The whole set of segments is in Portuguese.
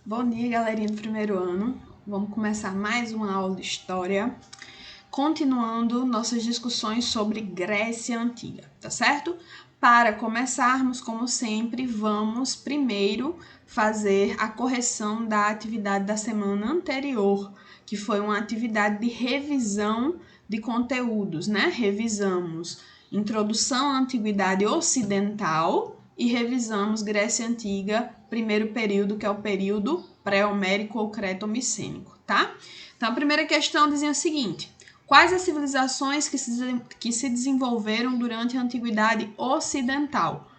Bom dia, galerinha do primeiro ano. Vamos começar mais uma aula de História, continuando nossas discussões sobre Grécia Antiga, tá certo? Para começarmos, como sempre, vamos primeiro fazer a correção da atividade da semana anterior, que foi uma atividade de revisão de conteúdos, né? Revisamos Introdução à Antiguidade Ocidental e revisamos Grécia Antiga, primeiro período, que é o período pré-homérico ou creto-micênico, tá? Então, a primeira questão dizia o seguinte: quais as civilizações que se desenvolveram durante a Antiguidade Ocidental?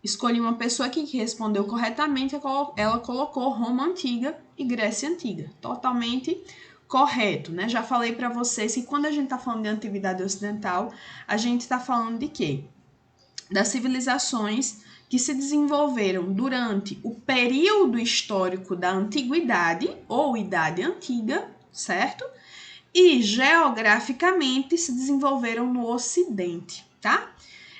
Escolhi uma pessoa aqui que respondeu corretamente, ela colocou Roma Antiga e Grécia Antiga. Totalmente correto, né? Já falei para vocês que quando a gente está falando de Antiguidade Ocidental, a gente está falando de quê? Das civilizações que se desenvolveram durante o período histórico da Antiguidade ou Idade Antiga, certo? E geograficamente se desenvolveram no Ocidente, tá?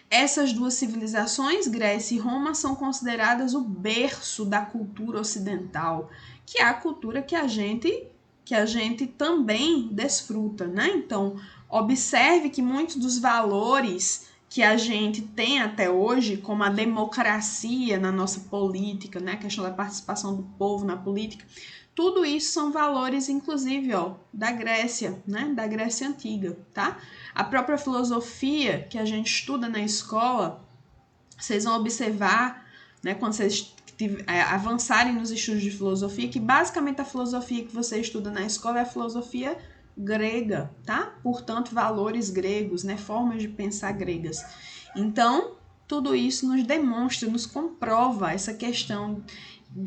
Essas duas civilizações, Grécia e Roma, são consideradas o berço da cultura ocidental, que é a cultura que a gente também desfruta, né? Então, observe que muitos dos valores que a gente tem até hoje, como a democracia na nossa política, né? A questão da participação do povo na política, tudo isso são valores, inclusive, da Grécia, né? Da Grécia Antiga, tá? A própria filosofia que a gente estuda na escola, vocês vão observar, né? Quando vocês avançarem nos estudos de filosofia, que basicamente a filosofia que você estuda na escola é a filosofia grega, tá? Portanto, valores gregos, né? Formas de pensar gregas. Então, tudo isso nos demonstra, nos comprova essa questão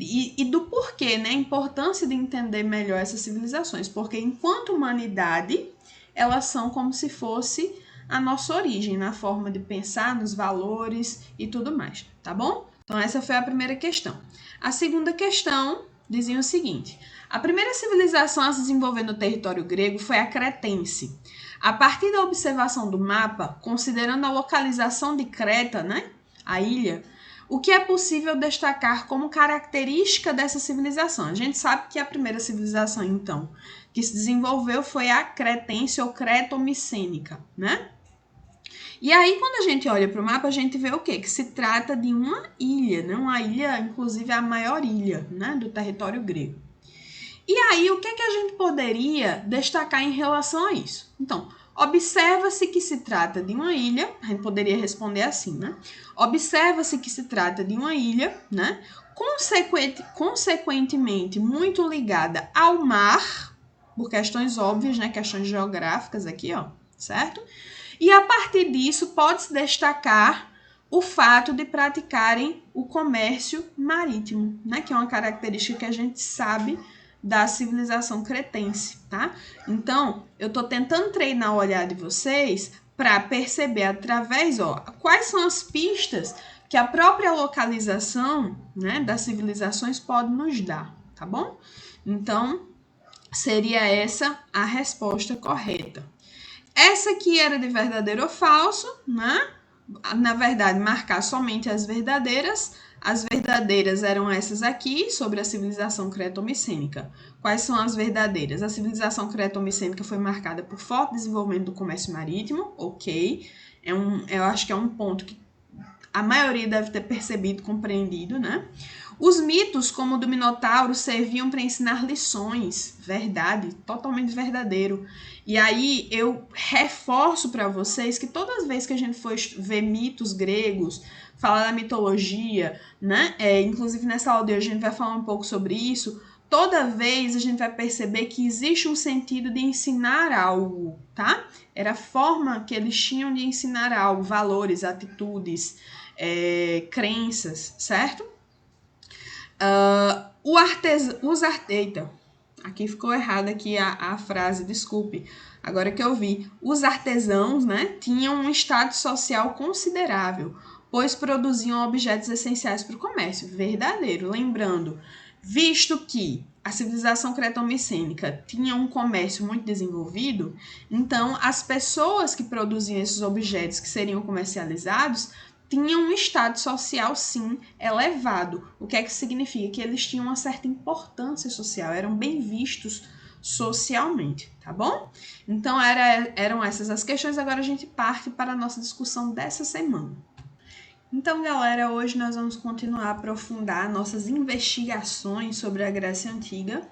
e do porquê, né? A importância de entender melhor essas civilizações, porque enquanto humanidade, elas são como se fosse a nossa origem, na forma de pensar, nos valores e tudo mais, tá bom? Então, essa foi a primeira questão. A segunda questão dizia o seguinte: a primeira civilização a se desenvolver no território grego foi a cretense. A partir da observação do mapa, considerando a localização de Creta, né, a ilha, o que é possível destacar como característica dessa civilização? A gente sabe que a primeira civilização, então, que se desenvolveu foi a cretense ou creto-micênica, né? E aí, quando a gente olha para o mapa, a gente vê o quê? Que se trata de uma ilha, né? Uma ilha, inclusive a maior ilha, né, do território grego. E aí, o que a gente poderia destacar em relação a isso? Então, observa-se que se trata de uma ilha, a gente poderia responder assim, né? Observa-se que se trata de uma ilha, né? Consequentemente, muito ligada ao mar, por questões óbvias, né? Questões geográficas aqui, certo? E a partir disso, pode-se destacar o fato de praticarem o comércio marítimo, né? Que é uma característica que a gente sabe da civilização cretense, tá? Então, eu tô tentando treinar o olhar de vocês para perceber através, quais são as pistas que a própria localização, né, das civilizações pode nos dar, tá bom? Então, seria essa a resposta correta. Essa aqui era de verdadeiro ou falso, né? Na verdade, marcar somente as verdadeiras. As verdadeiras eram essas aqui, sobre a civilização creto-micênica. Quais são as verdadeiras? A civilização creto-micênica foi marcada por forte desenvolvimento do comércio marítimo, ok. Eu acho que é um ponto que a maioria deve ter percebido, compreendido, né? Os mitos, como o do Minotauro, serviam para ensinar lições. Verdade, totalmente verdadeiro. E aí eu reforço para vocês que todas as vezes que a gente for ver mitos gregos, falar da mitologia, né? Inclusive nessa aula de hoje a gente vai falar um pouco sobre isso. Toda vez a gente vai perceber que existe um sentido de ensinar algo, tá? Era a forma que eles tinham de ensinar algo, valores, atitudes, crenças, certo? Eita, aqui ficou errada aqui a frase, desculpe. Agora que eu vi. Os artesãos, né, tinham um status social considerável, pois produziam objetos essenciais para o comércio. Verdadeiro. Lembrando, visto que a civilização creto-micênica tinha um comércio muito desenvolvido, então as pessoas que produziam esses objetos que seriam comercializados tinham um status social, sim, elevado. O que é que significa? Que eles tinham uma certa importância social, eram bem vistos socialmente, tá bom? Então, eram essas as questões. Agora a gente parte para a nossa discussão dessa semana. Então, galera, hoje nós vamos continuar a aprofundar nossas investigações sobre a Grécia Antiga,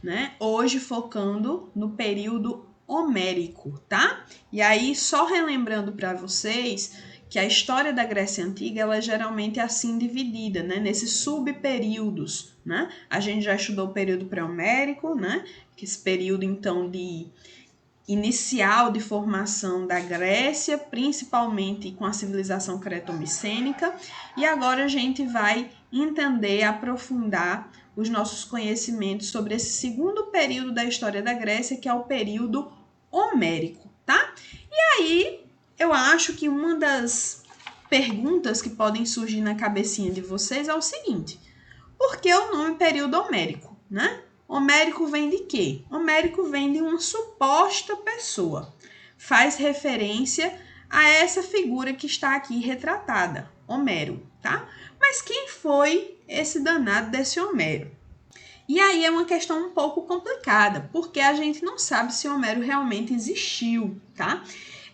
né? Hoje focando no período homérico, tá? E aí, só relembrando para vocês que a história da Grécia Antiga, ela é geralmente assim dividida, né? Nesses subperíodos, né? A gente já estudou o período pré-homérico, né? Que esse período, então, de inicial de formação da Grécia, principalmente com a civilização creto-micênica, e agora a gente vai entender, aprofundar os nossos conhecimentos sobre esse segundo período da história da Grécia, que é o período homérico, tá? E aí, eu acho que uma das perguntas que podem surgir na cabecinha de vocês é o seguinte: por que o nome período homérico, né? Homérico vem de quê? Homérico vem de uma suposta pessoa. Faz referência a essa figura que está aqui retratada, Homero, tá? Mas quem foi esse danado desse Homero? E aí é uma questão um pouco complicada, porque a gente não sabe se Homero realmente existiu, tá?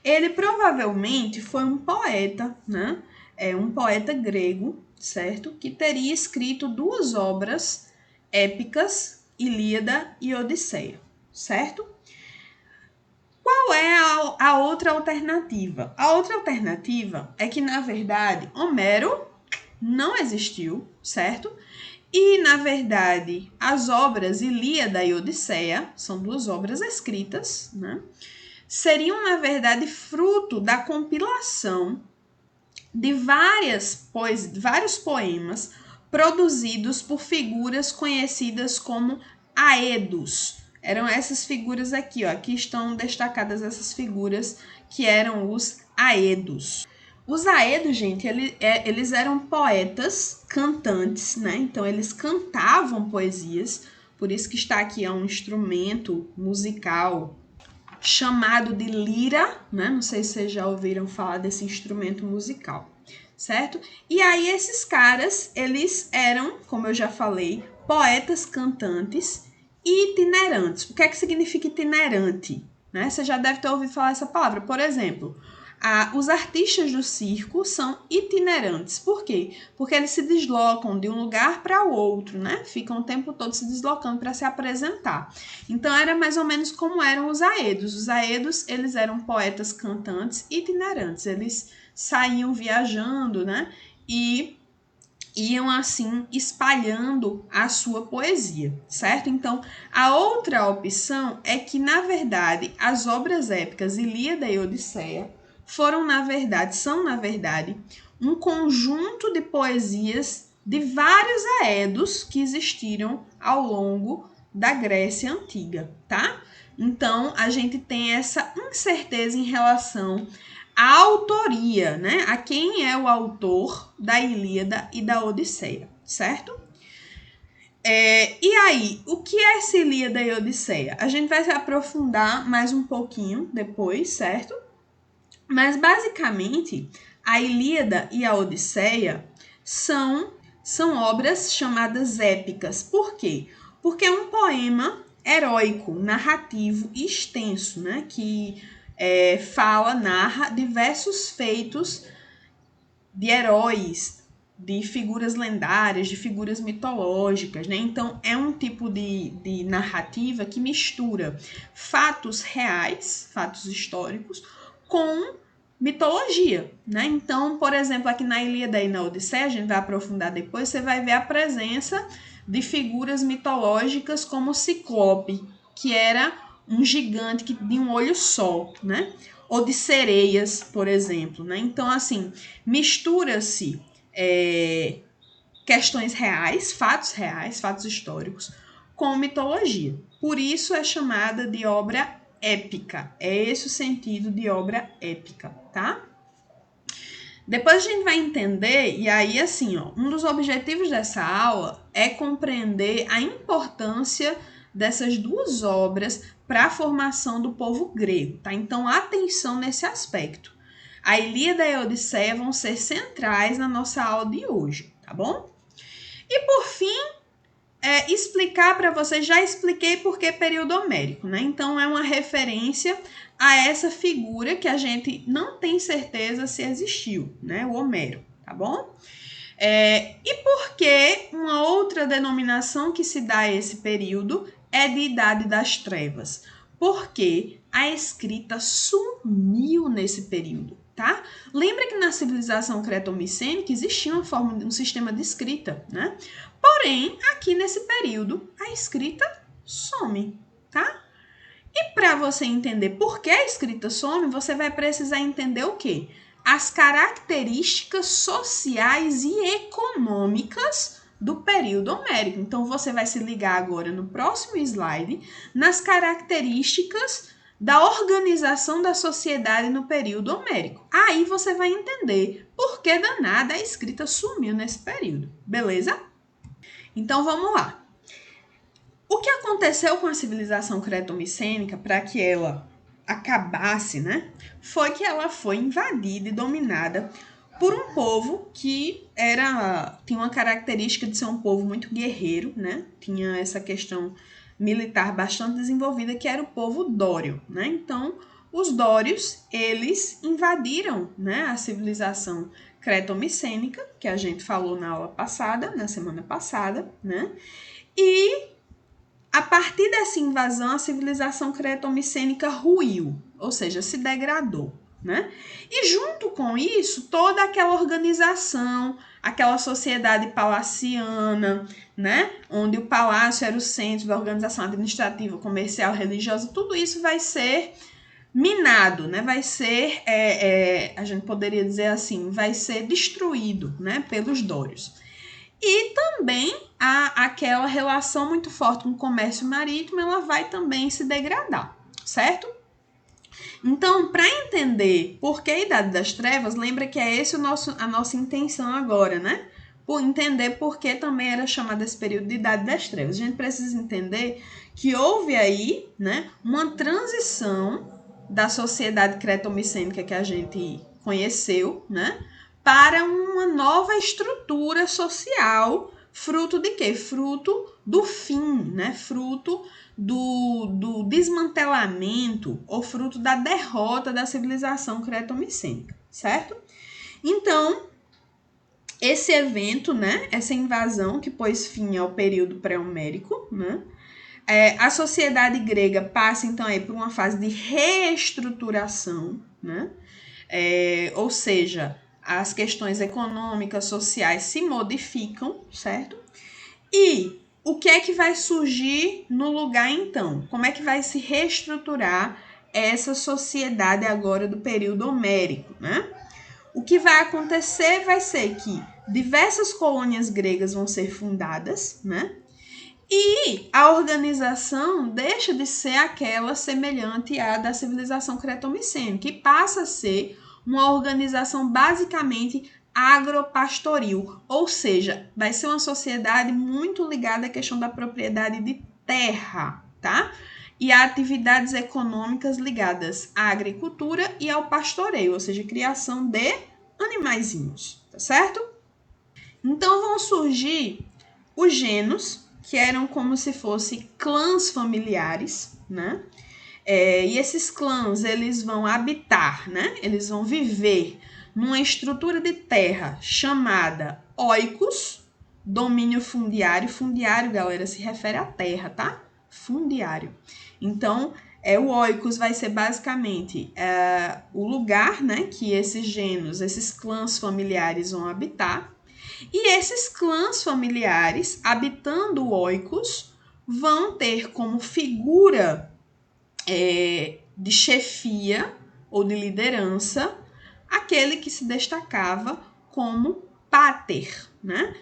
Ele provavelmente foi um poeta, né? Um poeta grego, certo? Que teria escrito 2 obras épicas, Ilíada e Odisseia, certo? Qual é a outra alternativa? A outra alternativa é que, na verdade, Homero não existiu, certo? E, na verdade, as obras Ilíada e Odisseia, são 2 obras escritas, né? Seriam, na verdade, fruto da compilação de vários poemas produzidos por figuras conhecidas como aedos. Eram essas figuras aqui, ó. Aqui estão destacadas essas figuras que eram os aedos. Os aedos, gente, eles eram poetas, cantantes, né? Então, eles cantavam poesias, por isso que está aqui um instrumento musical chamado de lira, né? Não sei se vocês já ouviram falar desse instrumento musical, certo? E aí esses caras, eles eram, como eu já falei, poetas cantantes e itinerantes. O que é que significa itinerante? Né? Você já deve ter ouvido falar essa palavra. Por exemplo, os artistas do circo são itinerantes. Por quê? Porque eles se deslocam de um lugar para o outro, né? Ficam o tempo todo se deslocando para se apresentar. Então, era mais ou menos como eram os aedos. Os aedos, eles eram poetas cantantes itinerantes. Eles saíam viajando, né? E iam assim espalhando a sua poesia, certo? Então, a outra opção é que, na verdade, as obras épicas Ilíada e Odisseia são, na verdade, um conjunto de poesias de vários aedos que existiram ao longo da Grécia Antiga, tá? Então, a gente tem essa incerteza em relação à autoria, né? A quem é o autor da Ilíada e da Odisseia, certo? E aí, o que é essa Ilíada e Odisseia? A gente vai se aprofundar mais um pouquinho depois, certo? Mas, basicamente, a Ilíada e a Odisseia são obras chamadas épicas. Por quê? Porque é um poema heróico, narrativo e extenso, né? Que narra diversos feitos de heróis, de figuras lendárias, de figuras mitológicas, né? Então, é um tipo de narrativa que mistura fatos reais, fatos históricos, com mitologia, né? Então, por exemplo, aqui na Ilíada e na Odisseia, a gente vai aprofundar depois, você vai ver a presença de figuras mitológicas como o Ciclope, que era um gigante de um olho só, né? Ou de sereias, por exemplo, né? Então, assim, mistura-se questões reais, fatos históricos, com mitologia. Por isso é chamada de obra épica. É esse o sentido de obra épica, tá? Depois a gente vai entender, e aí assim, ó, um dos objetivos dessa aula é compreender a importância dessas 2 obras para a formação do povo grego, tá? Então, atenção nesse aspecto. A Ilíada e a Odisseia vão ser centrais na nossa aula de hoje, tá bom? E por fim, explicar para vocês, já expliquei por que período homérico, né? Então é uma referência a essa figura que a gente não tem certeza se existiu, né? O Homero, tá bom? E por que uma outra denominação que se dá a esse período é de Idade das Trevas? Porque a escrita sumiu nesse período, tá? Lembra que na civilização creto-micênica existia um sistema de escrita, né? Porém, aqui nesse período, a escrita some, tá? E para você entender por que a escrita some, você vai precisar entender o quê? As características sociais e econômicas do período homérico. Então, você vai se ligar agora no próximo slide nas características da organização da sociedade no período homérico. Aí você vai entender por que danada a escrita sumiu nesse período, beleza? Então, vamos lá. O que aconteceu com a civilização creto-micênica para que ela acabasse, né? Foi que ela foi invadida e dominada por um povo que tinha uma característica de ser um povo muito guerreiro, né? Tinha essa questão militar bastante desenvolvida, que era o povo dório, né? Então, os dórios, eles invadiram, né, a civilização creto-micênica, que a gente falou na aula passada, na semana passada, né? E a partir dessa invasão, a civilização creto-micênica ruiu, ou seja, se degradou, né? E junto com isso, toda aquela organização, aquela sociedade palaciana, né? Onde o palácio era o centro da organização administrativa, comercial, religiosa, tudo isso vai ser minado, né? Vai ser, a gente poderia dizer assim, vai ser destruído, né? Pelos dórios. E também aquela relação muito forte com o comércio marítimo, ela vai também se degradar, certo? Então, para entender por que a Idade das Trevas, lembra que é esse a nossa intenção agora, né? Por entender por que também era chamado esse período de Idade das Trevas. A gente precisa entender que houve aí, né, uma transição da sociedade creto-micênica que a gente conheceu, né, para uma nova estrutura social, fruto de quê? Fruto do fim, né? Fruto do desmantelamento ou fruto da derrota da civilização creto-micênica, certo? Então, esse evento, né? Essa invasão que pôs fim ao período pré-homérico, né? A sociedade grega passa, então, aí por uma fase de reestruturação, né? Ou seja, as questões econômicas, sociais se modificam, certo? E o que é que vai surgir no lugar, então? Como é que vai se reestruturar essa sociedade agora do período homérico, né? O que vai acontecer vai ser que diversas colônias gregas vão ser fundadas, né? E a organização deixa de ser aquela semelhante à da civilização creto-micênica e passa a ser uma organização basicamente agropastoril, ou seja, vai ser uma sociedade muito ligada à questão da propriedade de terra, tá? E a atividades econômicas ligadas à agricultura e ao pastoreio, ou seja, criação de animaizinhos, tá certo? Então vão surgir os genos, que eram como se fossem clãs familiares, né? E esses clãs, eles vão habitar, né? Eles vão viver numa estrutura de terra chamada oikos, domínio fundiário. Fundiário, galera, se refere à terra, tá? Fundiário. Então, o oikos vai ser basicamente o lugar, né, que esses genos, esses clãs familiares vão habitar. E esses clãs familiares, habitando o oikos, vão ter como figura de chefia ou de liderança aquele que se destacava como pater, né?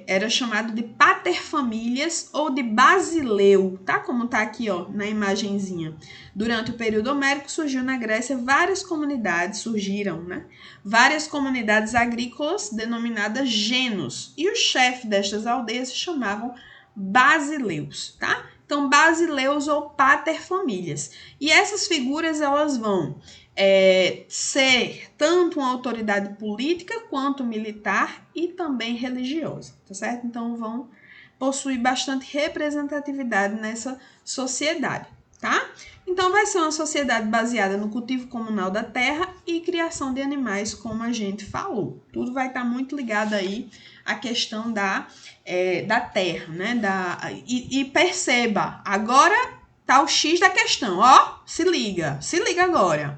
Era chamado de paterfamílias ou de basileu, tá? Como tá aqui, ó, na imagenzinha. Durante o período homérico surgiu na Grécia várias comunidades agrícolas denominadas genos, e o chefe destas aldeias se chamavam basileus, tá? Então, basileus ou paterfamílias. E essas figuras, elas vão ser tanto uma autoridade política quanto militar e também religiosa, tá certo? Então vão possuir bastante representatividade nessa sociedade, tá? Então vai ser uma sociedade baseada no cultivo comunal da terra e criação de animais, como a gente falou. Tudo vai estar muito ligado aí à questão da terra, né? E perceba, agora tá o X da questão, ó, se liga agora.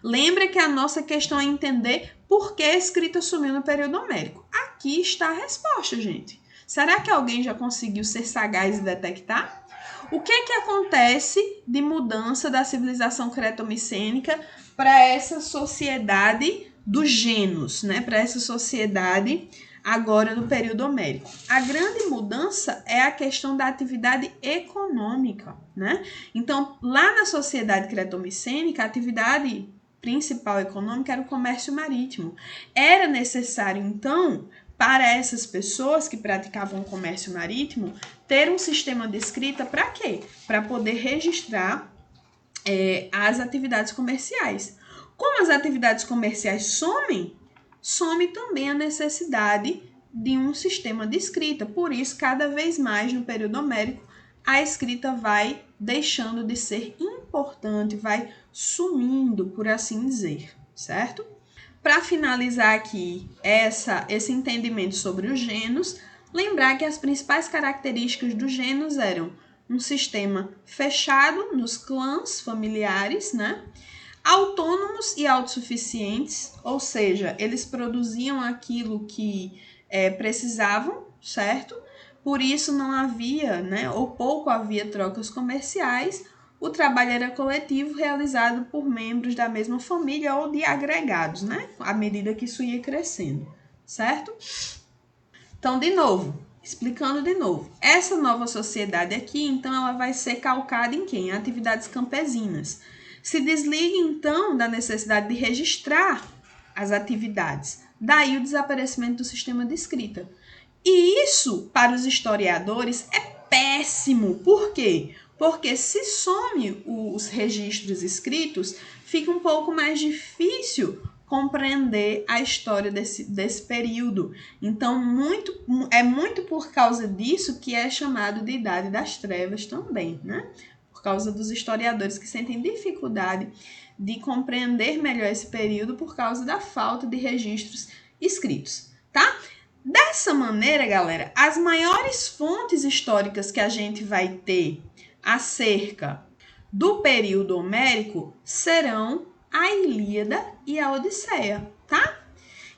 Lembra que a nossa questão é entender por que a escrita sumiu no período homérico. Aqui está a resposta, gente. Será que alguém já conseguiu ser sagaz e detectar? O que é que acontece de mudança da civilização cretomicênica para essa sociedade dos genos, né? Para essa sociedade agora no período homérico? A grande mudança é a questão da atividade econômica, né? Então, lá na sociedade cretomicênica, a atividade principal econômica era o comércio marítimo. Era necessário, então, para essas pessoas que praticavam o comércio marítimo, ter um sistema de escrita para quê? Para poder registrar as atividades comerciais. Como as atividades comerciais somem, some também a necessidade de um sistema de escrita. Por isso, cada vez mais no período homérico, a escrita vai deixando de ser importante, vai sumindo, por assim dizer, certo? Para finalizar aqui esse entendimento sobre os genos, lembrar que as principais características dos genos eram um sistema fechado nos clãs familiares, né? Autônomos e autossuficientes, ou seja, eles produziam aquilo que precisavam, certo? Por isso não havia, né, ou pouco havia trocas comerciais. O trabalho era coletivo, realizado por membros da mesma família ou de agregados, né? À medida que isso ia crescendo, certo? Então, explicando de novo. Essa nova sociedade aqui, então, ela vai ser calcada em quem? Em atividades campesinas. Se desliga, então, da necessidade de registrar as atividades. Daí o desaparecimento do sistema de escrita. E isso, para os historiadores, é péssimo. Por quê? Porque se some os registros escritos, fica um pouco mais difícil compreender a história desse período. Então, é muito por causa disso que é chamado de Idade das Trevas também, né? Por causa dos historiadores que sentem dificuldade de compreender melhor esse período por causa da falta de registros escritos, tá? Dessa maneira, galera, as maiores fontes históricas que a gente vai ter acerca do período homérico serão a Ilíada e a Odisseia, tá?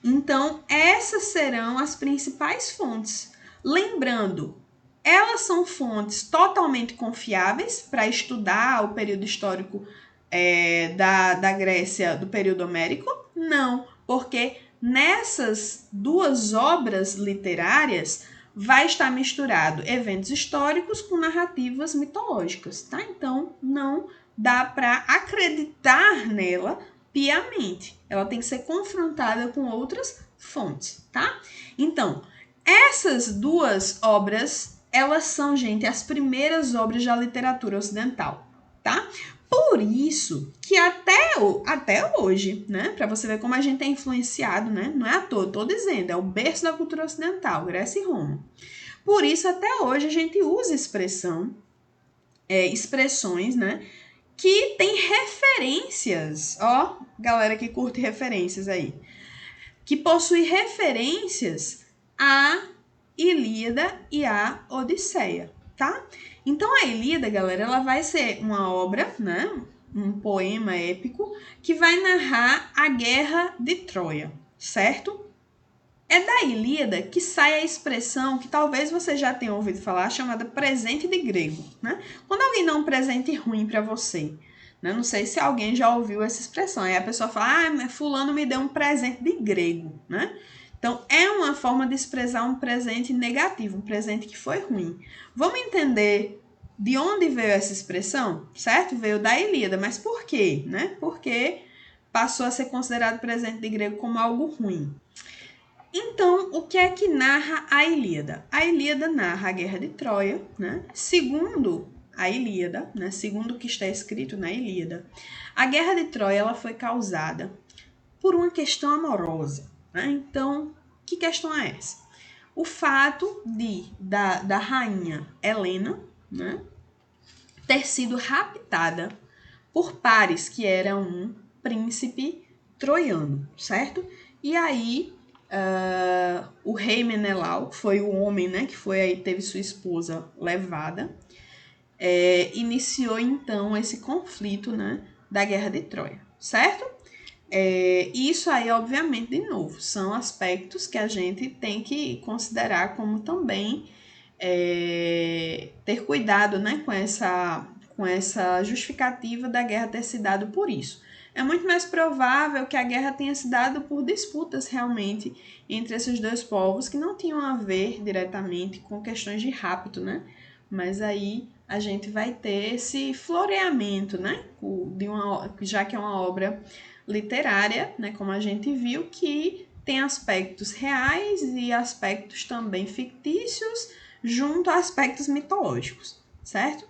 Então, essas serão as principais fontes. Lembrando, elas são fontes totalmente confiáveis para estudar o período histórico da Grécia do período homérico? Não, porque nessas duas obras literárias vai estar misturado eventos históricos com narrativas mitológicas, tá? Então, não dá para acreditar nela piamente. Ela tem que ser confrontada com outras fontes, tá? Então, essas duas obras, elas são, gente, as primeiras obras da literatura ocidental, tá? Por isso que até hoje, né, para você ver como a gente é influenciado, né, não é à toa, tô dizendo, é o berço da cultura ocidental, Grécia e Roma. Por isso, até hoje, a gente usa expressões, né, que tem referências, ó, galera que curte referências aí, que possui referências à Ilíada e à Odisseia, tá? Então, a Ilíada, galera, ela vai ser uma obra, né, um poema épico, que vai narrar a guerra de Troia, certo? É da Ilíada que sai a expressão que talvez você já tenha ouvido falar, chamada presente de grego, né? Quando alguém dá um presente ruim para você, né? Não sei se alguém já ouviu essa expressão. Aí a pessoa fala, mas fulano me deu um presente de grego, né? Então, é uma forma de expressar um presente negativo, um presente que foi ruim. Vamos entender de onde veio essa expressão, certo? Veio da Ilíada, mas por quê, né? Porque passou a ser considerado presente de grego como algo ruim. Então, o que é que narra a Ilíada? A Ilíada narra a Guerra de Troia, né? Segundo a Ilíada, né, segundo o que está escrito na Ilíada, a Guerra de Troia ela foi causada por uma questão amorosa. Né? Então, que questão é essa? O fato da rainha Helena, né, ter sido raptada por Paris, que era um príncipe troiano, certo? E aí, o rei Menelau, que foi o homem, né, que foi aí, teve sua esposa levada, iniciou então esse conflito, né, da Guerra de Troia, certo? Isso aí, obviamente, de novo, são aspectos que a gente tem que considerar como também ter cuidado, né, com essa justificativa da guerra ter se dado por isso. É muito mais provável que a guerra tenha se dado por disputas realmente entre esses dois povos que não tinham a ver diretamente com questões de rapto, né? Mas aí a gente vai ter esse floreamento, né? Já que é uma obra literária, né? Como a gente viu, que tem aspectos reais e aspectos também fictícios, junto a aspectos mitológicos, certo?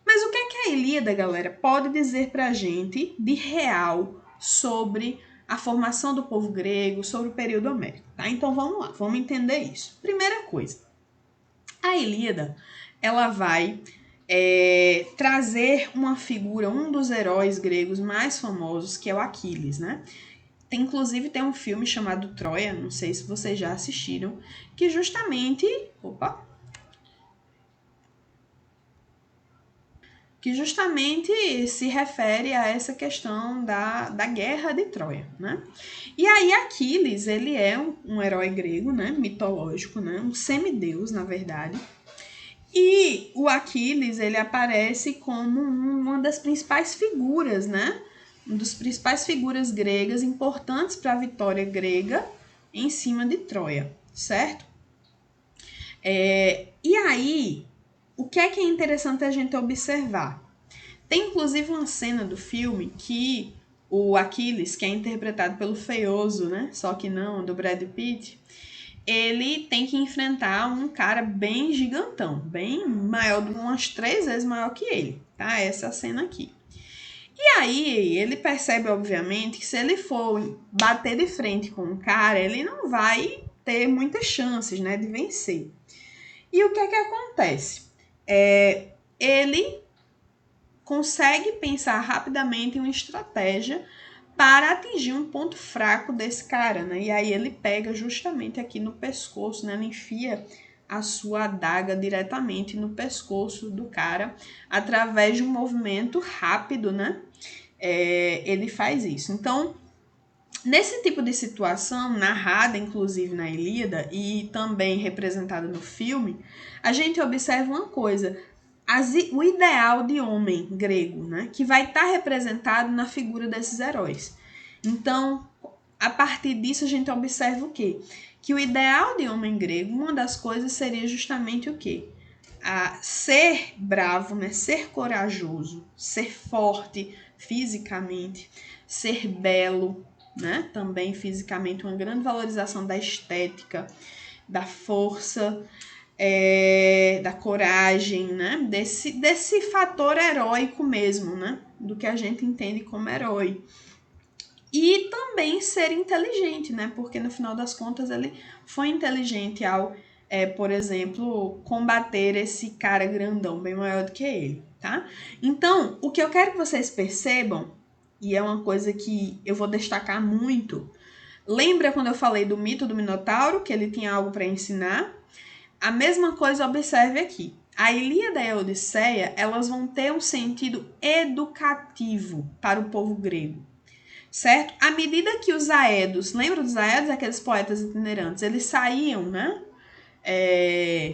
Mas o que é que a Ilíada, galera, pode dizer pra gente de real sobre a formação do povo grego, sobre o período homérico, tá? Então vamos lá, vamos entender isso. Primeira coisa, a Ilíada, ela vai trazer uma figura, um dos heróis gregos mais famosos, que é o Aquiles, né? Inclusive tem um filme chamado Troia, não sei se vocês já assistiram, que justamente se refere a essa questão da guerra de Troia, né? E aí Aquiles, ele é um herói grego, né? Mitológico, né? Um semideus, na verdade. E o Aquiles, ele aparece como uma das principais figuras, né? Uma das principais figuras gregas importantes para a vitória grega em cima de Troia, certo? E aí, o que é interessante a gente observar? Tem inclusive uma cena do filme que o Aquiles, que é interpretado pelo feioso, né? Só que não, do Brad Pitt, ele tem que enfrentar um cara bem gigantão, bem maior, umas 3 vezes maior que ele, tá? Essa cena aqui. E aí ele percebe, obviamente, que se ele for bater de frente com um cara, ele não vai ter muitas chances, né, de vencer. E o que é que acontece? Ele consegue pensar rapidamente em uma estratégia para atingir um ponto fraco desse cara, né? E aí ele pega justamente aqui no pescoço, né? Ele enfia a sua adaga diretamente no pescoço do cara através de um movimento rápido, né? Ele faz isso. Então, nesse tipo de situação, narrada inclusive na Ilíada e também representada no filme, a gente observa uma coisa: o ideal de homem grego, né, que vai estar representado na figura desses heróis. Então, a partir disso, a gente observa o quê? Que o ideal de homem grego, uma das coisas seria justamente o quê? Ser bravo, né, ser corajoso, ser forte fisicamente, ser belo, né, também fisicamente, uma grande valorização da estética, da força, da coragem, né? Desse fator heróico mesmo, né? Do que a gente entende como herói. E também ser inteligente, né? Porque no final das contas ele foi inteligente ao, por exemplo, combater esse cara grandão, bem maior do que ele, tá? Então, o que eu quero que vocês percebam, e é uma coisa que eu vou destacar muito, lembra quando eu falei do mito do Minotauro, que ele tinha algo para ensinar? A mesma coisa observe aqui. A Ilíada e a Odisseia, elas vão ter um sentido educativo para o povo grego, certo? À medida que os aedos, lembra dos aedos, aqueles poetas itinerantes, eles saíam, né?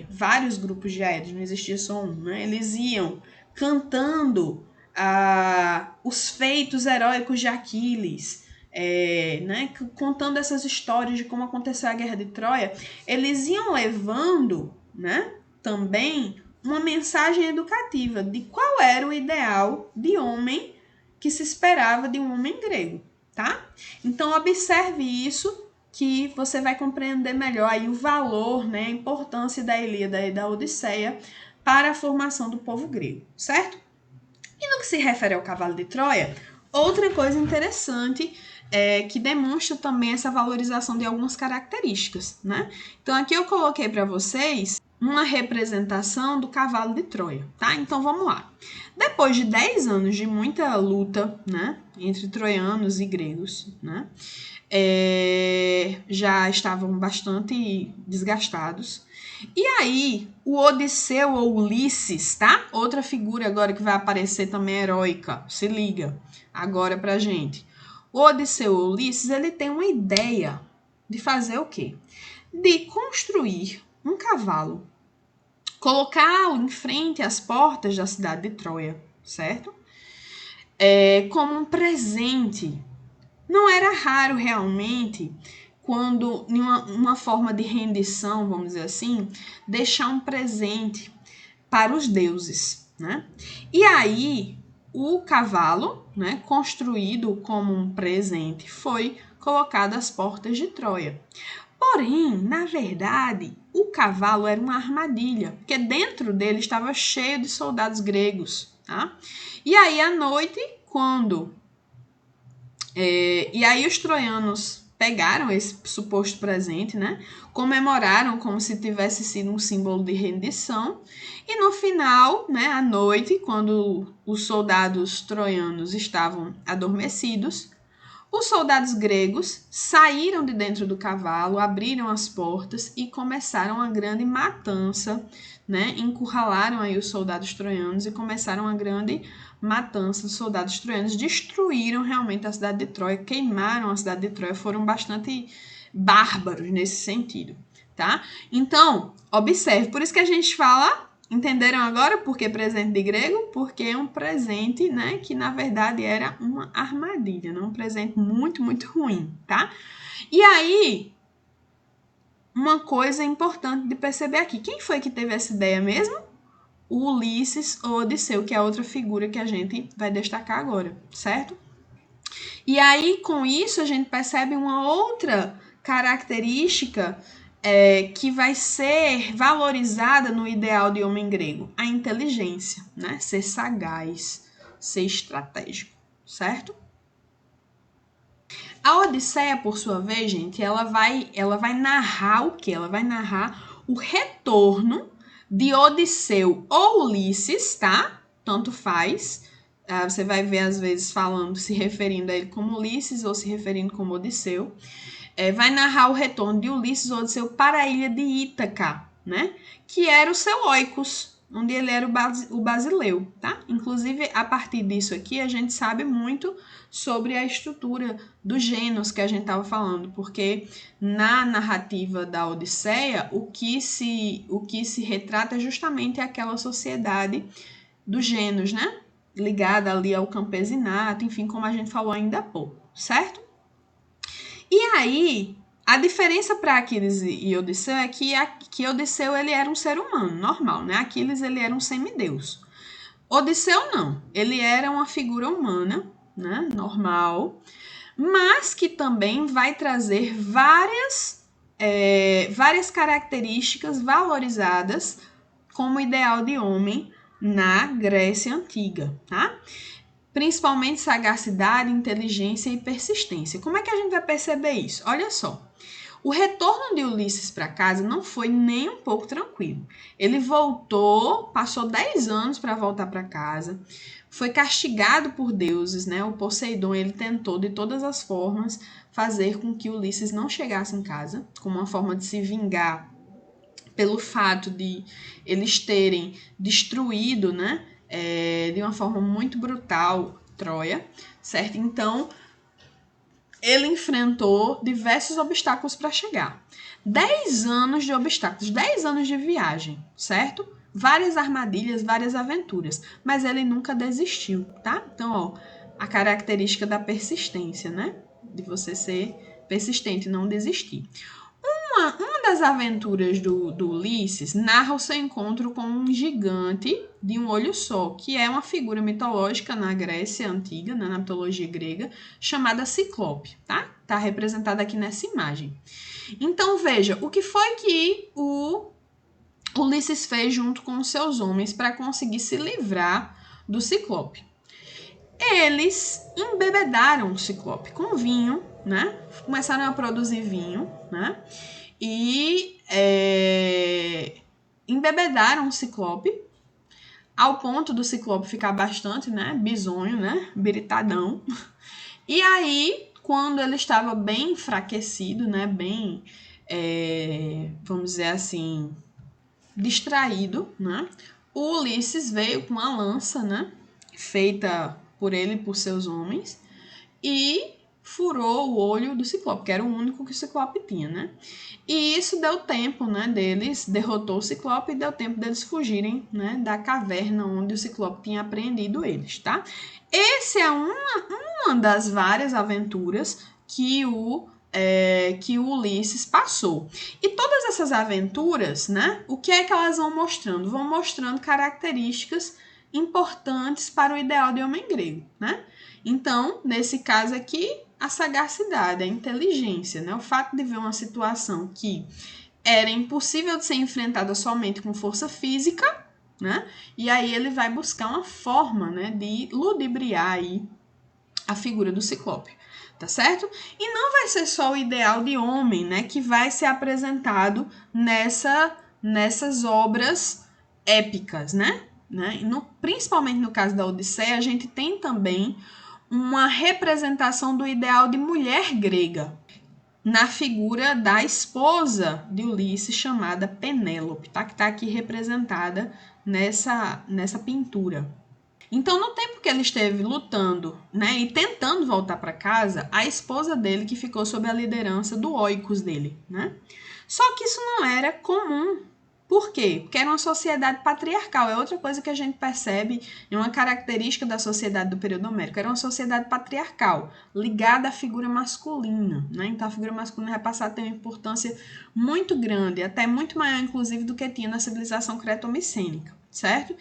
Vários grupos de aedos, não existia só um, né? Eles iam cantando os feitos heróicos de Aquiles, né, contando essas histórias de como aconteceu a Guerra de Troia, eles iam levando, né, também uma mensagem educativa de qual era o ideal de homem que se esperava de um homem grego, tá? Então observe isso que você vai compreender melhor aí o valor, né, a importância da Ilíada e da Odisseia para a formação do povo grego, certo? E no que se refere ao cavalo de Troia, outra coisa interessante que demonstra também essa valorização de algumas características, né? Então aqui eu coloquei para vocês uma representação do cavalo de Troia, tá? Então vamos lá. Depois de 10 anos de muita luta, né, entre troianos e gregos, né, já estavam bastante desgastados. E aí, o Odisseu ou Ulisses, tá? Outra figura agora que vai aparecer também heróica. Se liga agora pra gente. O Odisseu ou Ulisses, ele tem uma ideia de fazer o quê? De construir um cavalo, colocá-lo em frente às portas da cidade de Troia, certo? Como um presente. Não era raro realmente, quando, em uma forma de rendição, vamos dizer assim, deixar um presente para os deuses, né? E aí, o cavalo, né, construído como um presente, foi colocado às portas de Troia. Porém, na verdade, o cavalo era uma armadilha, porque dentro dele estava cheio de soldados gregos, tá? E aí, à noite, quando e aí os troianos pegaram esse suposto presente, né? Comemoraram como se tivesse sido um símbolo de rendição. E no final, né, à noite, quando os soldados troianos estavam adormecidos, os soldados gregos saíram de dentro do cavalo, abriram as portas e começaram uma grande matança, né? Encurralaram aí os soldados troianos e começaram uma grande matança. Os soldados troianos destruíram realmente a cidade de Troia, queimaram a cidade de Troia, foram bastante bárbaros nesse sentido, tá? Então, observe, por isso que a gente fala. Entenderam agora por que presente de grego? Porque é um presente, né, que na verdade era uma armadilha, né? Um presente muito, muito ruim, tá? E aí, uma coisa importante de perceber aqui, quem foi que teve essa ideia mesmo? O Ulisses ou Odisseu, que é outra figura que a gente vai destacar agora, certo? E aí, com isso, a gente percebe uma outra característica que vai ser valorizada no ideal de homem grego, a inteligência, né? Ser sagaz, ser estratégico, certo? A Odisseia, por sua vez, gente, ela vai narrar o quê? Ela vai narrar o retorno de Odisseu ou Ulisses, tá? Tanto faz. Você vai ver, às vezes, falando, se referindo a ele como Ulisses ou se referindo como Odisseu. Vai narrar o retorno de Ulisses ou Odisseu para a ilha de Ítaca, né? Que era o seu Oikos, onde ele era o Basileu, tá? Inclusive, a partir disso aqui, a gente sabe muito sobre a estrutura dos gêneros que a gente estava falando, porque na narrativa da Odisseia, o que se retrata é justamente aquela sociedade dos gêneros, né? Ligada ali ao campesinato, enfim, como a gente falou ainda há pouco, certo? E aí, a diferença para Aquiles e Odisseu é que Odisseu ele era um ser humano, normal, né? Aquiles ele era um semideus. Odisseu não, ele era uma figura humana, né? Normal, mas que também vai trazer várias características valorizadas como ideal de homem na Grécia Antiga, tá? Principalmente sagacidade, inteligência e persistência. Como é que a gente vai perceber isso? Olha só, o retorno de Ulisses para casa não foi nem um pouco tranquilo. Ele voltou, passou 10 anos para voltar para casa, foi castigado por deuses, né? O Poseidon, ele tentou de todas as formas fazer com que Ulisses não chegasse em casa, como uma forma de se vingar pelo fato de eles terem destruído, né? De uma forma muito brutal Troia, certo? Então, ele enfrentou diversos obstáculos para chegar. 10 anos de obstáculos, 10 anos de viagem, certo? Várias armadilhas, várias aventuras, mas ele nunca desistiu, tá? Então, ó, a característica da persistência, né? De você ser persistente e não desistir. Uma das aventuras do Ulisses narra o seu encontro com um gigante de um olho só, que é uma figura mitológica na Grécia Antiga, na mitologia grega, chamada Ciclope, tá? Tá representada aqui nessa imagem. Então, veja, o que foi que o Ulisses fez junto com os seus homens para conseguir se livrar do Ciclope. Eles embebedaram o Ciclope com vinho, né? Começaram a produzir vinho, né? E embebedaram o Ciclope ao ponto do Ciclope ficar bastante, né, bizonho, né, biritadão. E aí, quando ele estava bem enfraquecido, né, bem, vamos dizer assim, distraído, né, o Ulisses veio com uma lança, né, feita por ele e por seus homens, e furou o olho do Ciclope, que era o único que o Ciclope tinha, né? E isso deu tempo, né, deles, derrotou o Ciclope e deu tempo deles fugirem, né, da caverna onde o Ciclope tinha apreendido eles, tá? Essa é uma das várias aventuras que o Ulisses passou. E todas essas aventuras, né, o que é que elas vão mostrando? Vão mostrando características importantes para o ideal de homem grego, né? Então, nesse caso aqui, a sagacidade, a inteligência, né? O fato de ver uma situação que era impossível de ser enfrentada somente com força física, né? E aí ele vai buscar uma forma, né, de ludibriar aí a figura do Ciclope, tá certo? E não vai ser só o ideal de homem, né, que vai ser apresentado nessas obras épicas, né? Principalmente no caso da Odisseia, a gente tem também uma representação do ideal de mulher grega na figura da esposa de Ulisses, chamada Penélope, tá? Que está aqui representada nessa pintura. Então, no tempo que ele esteve lutando, né, e tentando voltar para casa, a esposa dele que ficou sob a liderança do Oicos dele, né? Só que isso não era comum. Por quê? Porque era uma sociedade patriarcal. É outra coisa que a gente percebe em uma característica da sociedade do período homérico. Era uma sociedade patriarcal, ligada à figura masculina, né? Então, a figura masculina vai passar a ter uma importância muito grande, até muito maior, inclusive, do que tinha na civilização creto-micênica, certo?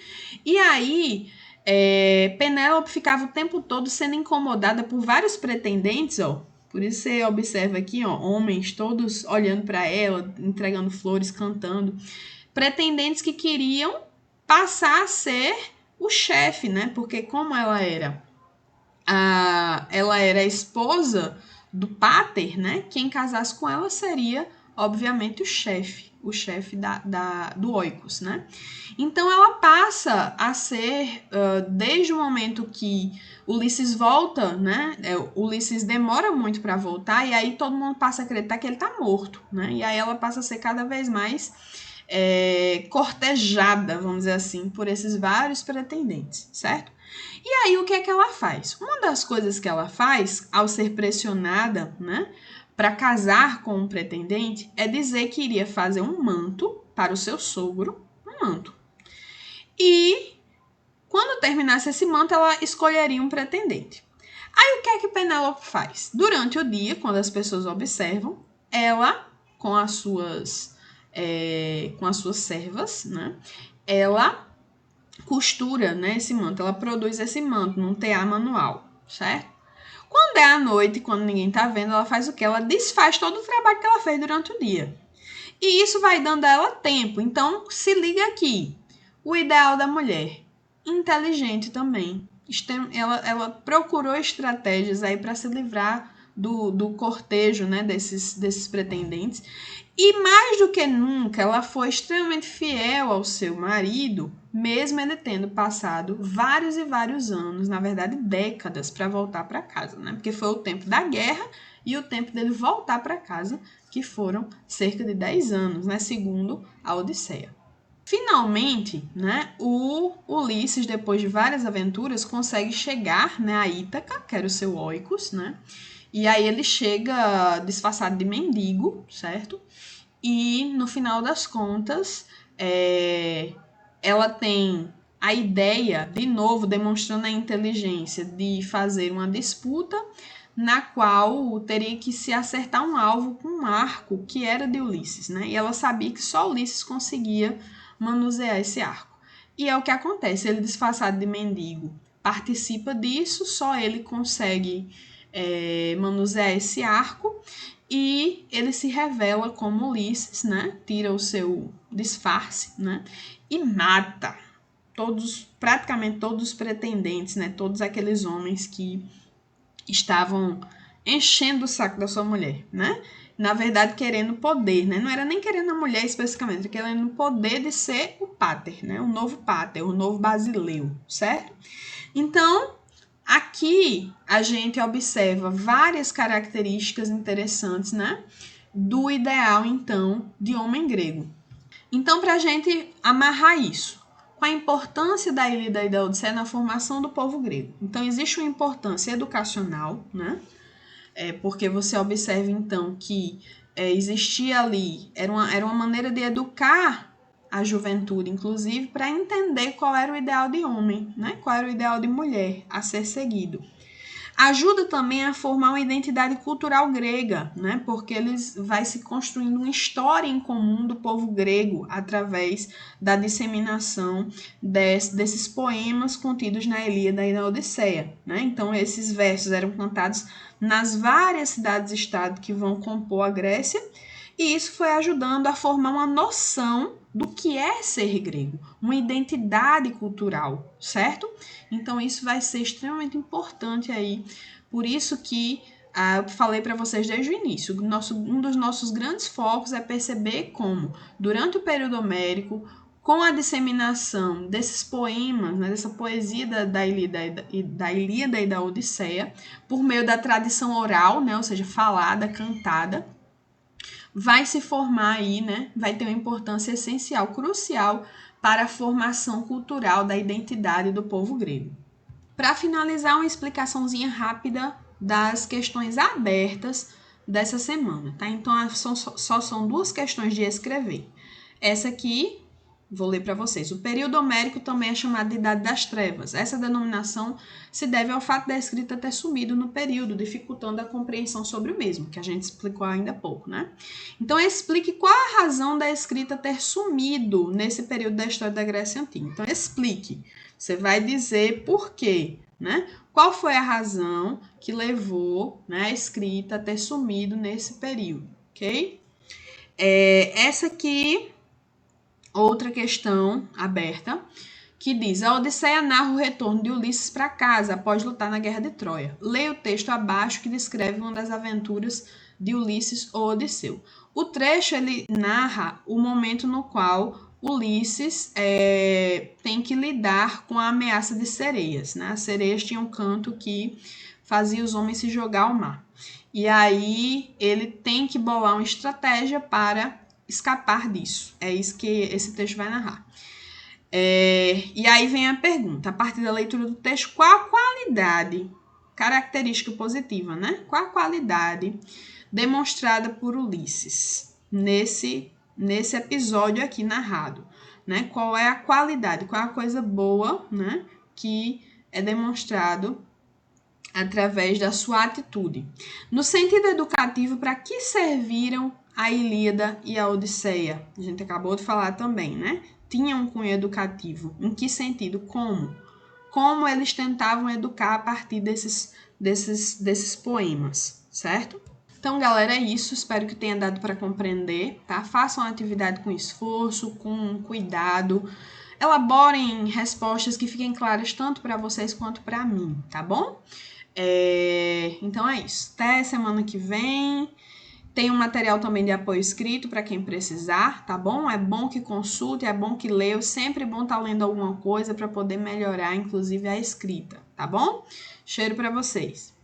E aí, Penélope ficava o tempo todo sendo incomodada por vários pretendentes, ó. Por isso você observa aqui, ó, homens todos olhando para ela, entregando flores, cantando. Pretendentes que queriam passar a ser o chefe, né? Porque como ela era a esposa do pater, né? Quem casasse com ela seria, obviamente, o chefe do Oikos, né? Então ela passa a ser, desde o momento que Ulisses volta, né? Ulisses demora muito para voltar e aí todo mundo passa a acreditar que ele está morto, né? E aí ela passa a ser cada vez mais cortejada, vamos dizer assim, por esses vários pretendentes, certo? E aí o que é que ela faz? Uma das coisas que ela faz, ao ser pressionada, né, para casar com um pretendente, é dizer que iria fazer um manto para o seu sogro, um manto. E quando terminasse esse manto, ela escolheria um pretendente. Aí o que é que Penélope faz? Durante o dia, quando as pessoas observam, ela, com as suas servas, né, ela costura, né, esse manto, ela produz esse manto num tear manual, certo? Quando é à noite, quando ninguém tá vendo, ela faz o quê? Ela desfaz todo o trabalho que ela fez durante o dia. E isso vai dando a ela tempo. Então, se liga aqui. O ideal da mulher, inteligente também. Ela procurou estratégias aí para se livrar do cortejo, né, desses pretendentes. E mais do que nunca, ela foi extremamente fiel ao seu marido, mesmo ele tendo passado vários e vários anos, na verdade décadas, para voltar para casa, né? Porque foi o tempo da guerra e o tempo dele voltar para casa, que foram cerca de 10 anos, né? Segundo a Odisseia. Finalmente, né, o Ulisses, depois de várias aventuras, consegue chegar, né, a Ítaca, que era o seu Oikos, né? E aí ele chega disfarçado de mendigo, certo? E no final das contas, ela tem a ideia, de novo, demonstrando a inteligência, de fazer uma disputa na qual teria que se acertar um alvo com um arco que era de Ulisses, né? E ela sabia que só Ulisses conseguia manusear esse arco. E é o que acontece, ele disfarçado de mendigo participa disso, só ele consegue manusear esse arco e ele se revela como Ulisses, né? Tira o seu disfarce, né? E mata praticamente todos os pretendentes, né? Todos aqueles homens que estavam enchendo o saco da sua mulher, né? Na verdade, querendo poder, né? Não era nem querendo a mulher especificamente, era querendo o poder de ser o pater, né? O novo pater, o novo basileu, certo? Então, aqui a gente observa várias características interessantes, né? Do ideal, então, de homem grego. Então, para a gente amarrar isso, qual a importância da Ilíada e da Odisseia na formação do povo grego? Então, existe uma importância educacional, né? Porque você observa, então, que existia ali, era uma maneira de educar a juventude, inclusive, para entender qual era o ideal de homem, né? Qual era o ideal de mulher a ser seguido. Ajuda também a formar uma identidade cultural grega, né? Porque vai se construindo uma história em comum do povo grego através da disseminação desses poemas contidos na Ilíada e na Odisseia, né? Então, esses versos eram cantados nas várias cidades-estado que vão compor a Grécia, e isso foi ajudando a formar uma noção do que é ser grego, uma identidade cultural, certo? Então, isso vai ser extremamente importante aí. Por isso que eu falei para vocês desde o início, um dos nossos grandes focos é perceber como, durante o período homérico, com a disseminação desses poemas, né, dessa poesia da Ilíada e da Odisseia, por meio da tradição oral, né, ou seja, falada, cantada, vai se formar aí, né, vai ter uma importância essencial, crucial para a formação cultural da identidade do povo grego. Para finalizar, uma explicaçãozinha rápida das questões abertas dessa semana, tá? Então, só são 2 questões de escrever. Essa aqui, vou ler para vocês. O período homérico também é chamado de Idade das Trevas. Essa denominação se deve ao fato da escrita ter sumido no período, dificultando a compreensão sobre o mesmo, que a gente explicou ainda há pouco, né? Então, explique qual a razão da escrita ter sumido nesse período da história da Grécia Antiga. Então, explique. Você vai dizer por quê, né? Qual foi a razão que levou, né, a escrita a ter sumido nesse período, ok? Essa aqui, outra questão aberta, que diz: a Odisseia narra o retorno de Ulisses para casa após lutar na Guerra de Troia. Leia o texto abaixo que descreve uma das aventuras de Ulisses ou Odisseu. O trecho ele narra o momento no qual Ulisses tem que lidar com a ameaça de sereias, né? As sereias tinham um canto que fazia os homens se jogar ao mar. E aí ele tem que bolar uma estratégia para escapar disso. É isso que esse texto vai narrar. E aí vem a pergunta, a partir da leitura do texto, qual a qualidade, característica positiva, né? Qual a qualidade demonstrada por Ulisses nesse episódio aqui narrado, né? Qual é a qualidade, qual é a coisa boa, né, que é demonstrado através da sua atitude. No sentido educativo, para que serviram a Ilíada e a Odisseia? A gente acabou de falar também, né? Tinha um cunho educativo. Em que sentido? Como? Como eles tentavam educar a partir desses poemas, certo? Então, galera, é isso. Espero que tenha dado para compreender, tá? Façam a atividade com esforço, com cuidado. Elaborem respostas que fiquem claras tanto para vocês quanto para mim, tá bom? Então é isso. Até semana que vem. Tem um material também de apoio escrito para quem precisar, tá bom? É bom que consulte, é bom que leia. Sempre bom estar lendo alguma coisa para poder melhorar, inclusive, a escrita, tá bom? Cheiro para vocês.